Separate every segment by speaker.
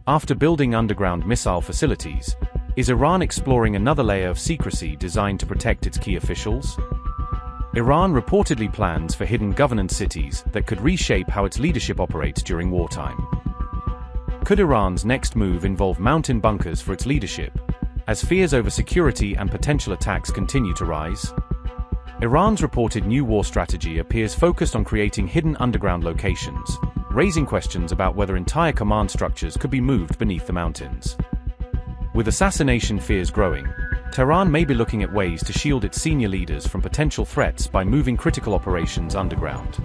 Speaker 1: After building underground missile facilities, is Iran exploring another layer of secrecy designed to protect its key officials? Iran reportedly plans for hidden governance cities that could reshape how its leadership operates during wartime. Could Iran's next move involve mountain bunkers for its leadership, as fears over security and potential attacks continue to rise? Iran's reported new war strategy appears focused on creating hidden underground locations, raising questions about whether entire command structures could be moved beneath the mountains. With assassination fears growing, Tehran may be looking at ways to shield its senior leaders from potential threats by moving critical operations underground.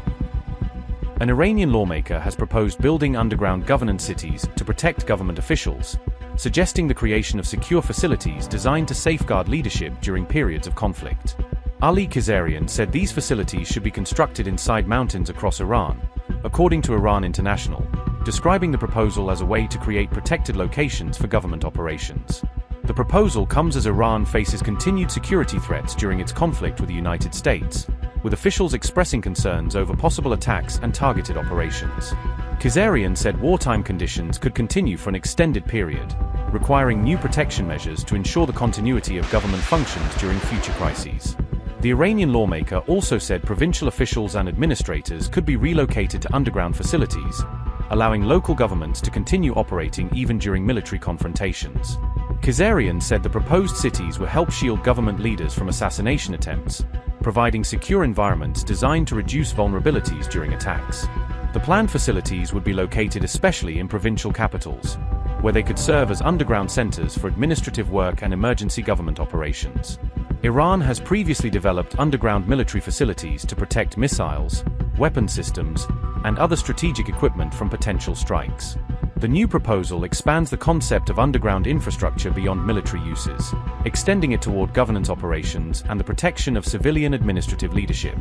Speaker 1: An Iranian lawmaker has proposed building underground governance cities to protect government officials, suggesting the creation of secure facilities designed to safeguard leadership during periods of conflict. Ali Khezarian said these facilities should be constructed inside mountains across Iran, according to Iran International, describing the proposal as a way to create protected locations for government operations. The proposal comes as Iran faces continued security threats during its conflict with the United States, with officials expressing concerns over possible attacks and targeted operations. Khezarian said wartime conditions could continue for an extended period, requiring new protection measures to ensure the continuity of government functions during future crises. The Iranian lawmaker also said provincial officials and administrators could be relocated to underground facilities, allowing local governments to continue operating even during military confrontations. Khezarian said the proposed cities will help shield government leaders from assassination attempts, providing secure environments designed to reduce vulnerabilities during attacks. The planned facilities would be located especially in provincial capitals, where they could serve as underground centers for administrative work and emergency government operations. Iran has previously developed underground military facilities to protect missiles, weapon systems, and other strategic equipment from potential strikes. The new proposal expands the concept of underground infrastructure beyond military uses, extending it toward governance operations and the protection of civilian administrative leadership.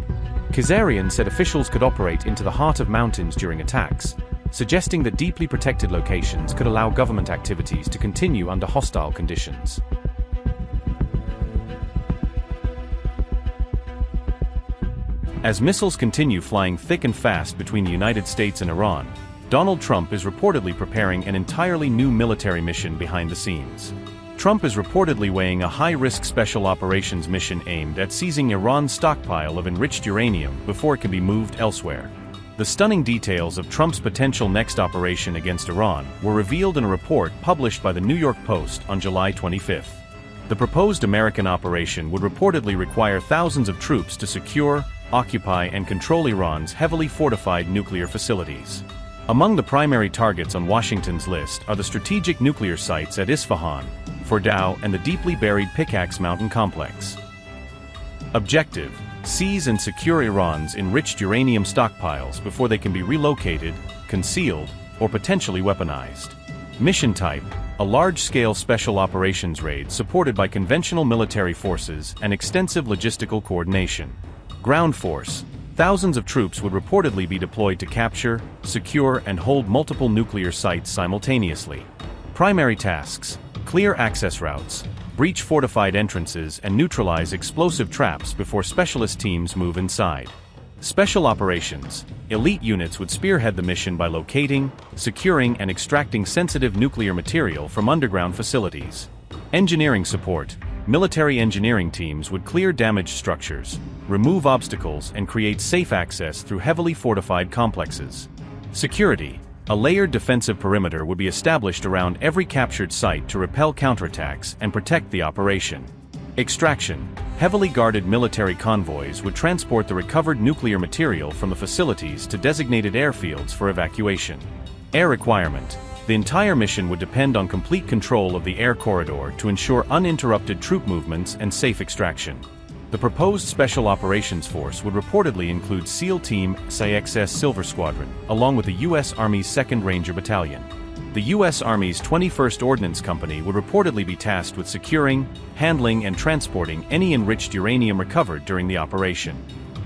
Speaker 1: Khezarian said officials could operate into the heart of mountains during attacks, suggesting that deeply protected locations could allow government activities to continue under hostile conditions. As missiles continue flying thick and fast between the United States and Iran, Donald Trump is reportedly preparing an entirely new military mission behind the scenes. Trump is reportedly weighing a high-risk special operations mission aimed at seizing Iran's stockpile of enriched uranium before it can be moved elsewhere. The stunning details of Trump's potential next operation against Iran were revealed in a report published by the New York Post on July 25. The proposed American operation would reportedly require thousands of troops to secure, occupy, and control Iran's heavily fortified nuclear facilities. Among the primary targets on Washington's list are the strategic nuclear sites at Isfahan, Fordow, and the deeply buried Pickaxe Mountain complex. Objective: seize and secure Iran's enriched uranium stockpiles before they can be relocated, concealed, or potentially weaponized. Mission type: a large-scale special operations raid supported by conventional military forces and extensive logistical coordination. Ground force: thousands of troops would reportedly be deployed to capture, secure, and hold multiple nuclear sites simultaneously. Primary tasks: clear access routes, breach fortified entrances, and neutralize explosive traps before specialist teams move inside. Special operations: elite units would spearhead the mission by locating, securing, and extracting sensitive nuclear material from underground facilities. Engineering support: military engineering teams would clear damaged structures, remove obstacles, and create safe access through heavily fortified complexes. Security: a layered defensive perimeter would be established around every captured site to repel counterattacks and protect the operation. Extraction: heavily guarded military convoys would transport the recovered nuclear material from the facilities to designated airfields for evacuation. Air requirement: the entire mission would depend on complete control of the air corridor to ensure uninterrupted troop movements and safe extraction. The proposed Special Operations Force would reportedly include SEAL Team SIXS Silver Squadron, along with the U.S. Army's 2nd Ranger Battalion. The U.S. Army's 21st Ordnance Company would reportedly be tasked with securing, handling, and transporting any enriched uranium recovered during the operation.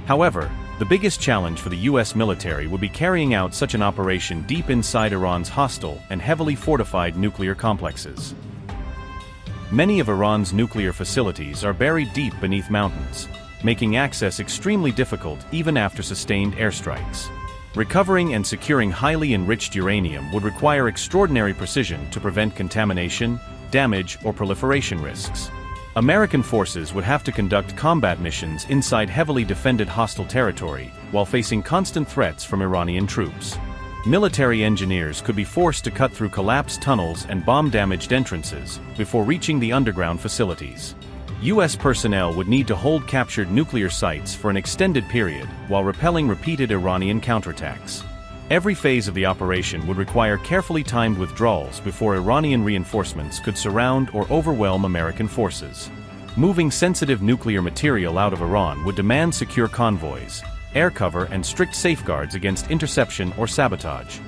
Speaker 1: However, the biggest challenge for the U.S. military would be carrying out such an operation deep inside Iran's hostile and heavily fortified nuclear complexes. Many of Iran's nuclear facilities are buried deep beneath mountains, making access extremely difficult even after sustained airstrikes. Recovering and securing highly enriched uranium would require extraordinary precision to prevent contamination, damage, or proliferation risks. American forces would have to conduct combat missions inside heavily defended hostile territory, while facing constant threats from Iranian troops. Military engineers could be forced to cut through collapsed tunnels and bomb-damaged entrances before reaching the underground facilities. U.S. personnel would need to hold captured nuclear sites for an extended period while repelling repeated Iranian counterattacks. Every phase of the operation would require carefully timed withdrawals before Iranian reinforcements could surround or overwhelm American forces. Moving sensitive nuclear material out of Iran would demand secure convoys, air cover, and strict safeguards against interception or sabotage.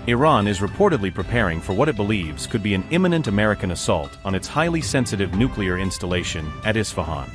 Speaker 1: Iran is reportedly preparing for what it believes could be an imminent American assault on its highly sensitive nuclear installation at Isfahan.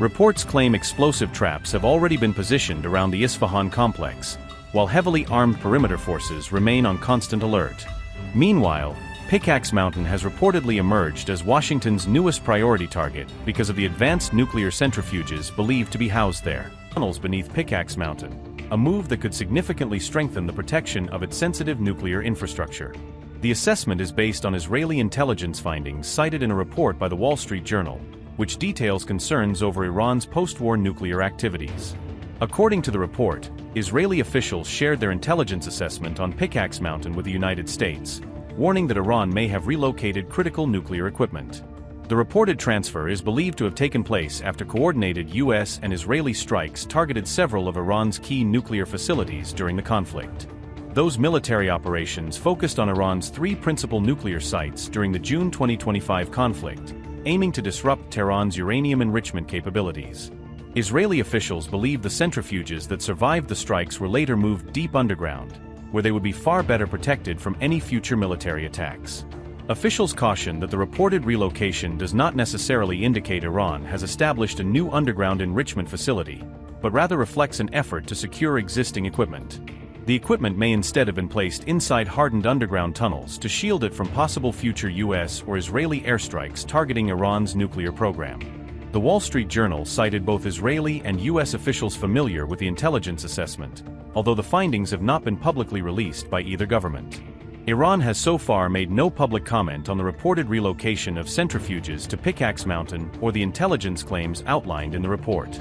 Speaker 1: Reports claim explosive traps have already been positioned around the Isfahan complex, while heavily armed perimeter forces remain on constant alert. Meanwhile, Pickaxe Mountain has reportedly emerged as Washington's newest priority target because of the advanced nuclear centrifuges believed to be housed there. Tunnels beneath Pickaxe Mountain, a move that could significantly strengthen the protection of its sensitive nuclear infrastructure. The assessment is based on Israeli intelligence findings cited in a report by the Wall Street Journal, which details concerns over Iran's post-war nuclear activities. According to the report, Israeli officials shared their intelligence assessment on Pickaxe Mountain with the United States, warning that Iran may have relocated critical nuclear equipment. The reported transfer is believed to have taken place after coordinated U.S. and Israeli strikes targeted several of Iran's key nuclear facilities during the conflict. Those military operations focused on Iran's three principal nuclear sites during the June 2025 conflict, aiming to disrupt Tehran's uranium enrichment capabilities. Israeli officials believe the centrifuges that survived the strikes were later moved deep underground, where they would be far better protected from any future military attacks. Officials caution that the reported relocation does not necessarily indicate Iran has established a new underground enrichment facility, but rather reflects an effort to secure existing equipment. The equipment may instead have been placed inside hardened underground tunnels to shield it from possible future U.S. or Israeli airstrikes targeting Iran's nuclear program. The Wall Street Journal cited both Israeli and U.S. officials familiar with the intelligence assessment, although the findings have not been publicly released by either government. Iran has so far made no public comment on the reported relocation of centrifuges to Pickaxe Mountain or the intelligence claims outlined in the report.